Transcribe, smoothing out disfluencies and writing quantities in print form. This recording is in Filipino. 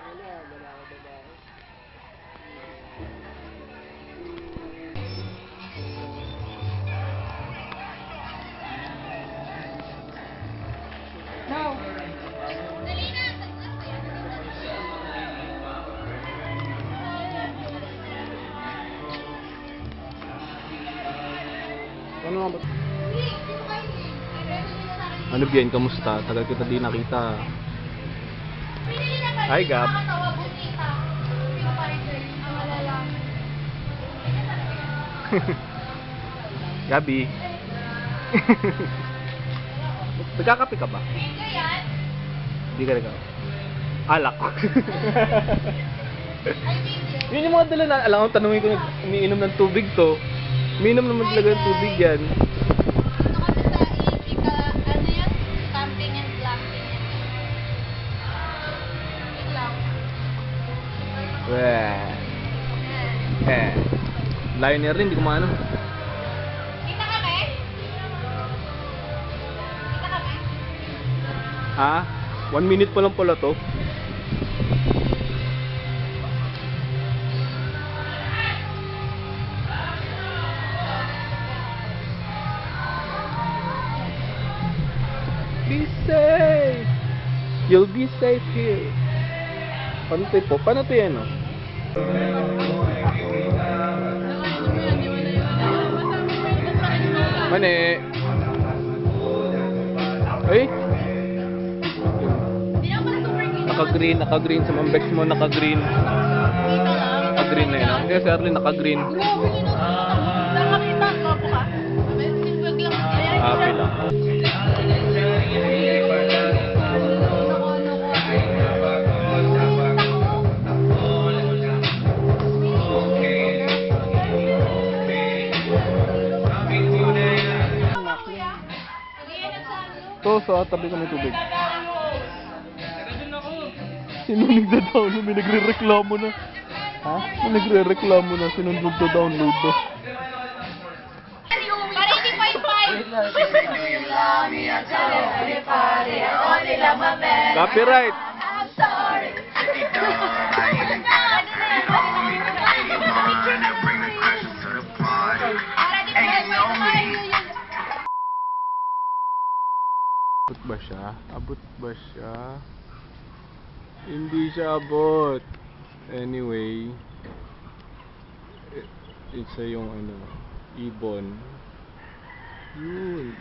No. Ano nga ba? Ano Bien, kamusta? Tagal kita di nakita. Hi Gab. Gabi. Nagkakape ka ba? Hindi ka nagkakape. Alak. Yun yung mga dala na, alam ko, tanungin ko, umiinom ng tubig to. Umiinom naman talaga ng tubig yan. Camping and glamping and Weh. Liner rin, di ko maano. Kita kami? Kita kami? Ha? 1 minute pa lang pala to. Be safe! You'll be safe here. Paano to po? Paano to yan, no? Mane! Ay! Naka-green sa mambex mo, naka-green. Naka-green na yun, ah. Kaya si Arlene, naka-green. Happy lang. To, sa tabi ko may tubig. Sinunog na download, may nagre-reklamo na. Ha? May nagre-reklamo na, sinunog na download to. Para hindi pa-fight. Copyright! I'm sorry. Abot ba siya? Abot ba siya? Hindi siya abot. Anyway, isa yung ano, ibon. Yun.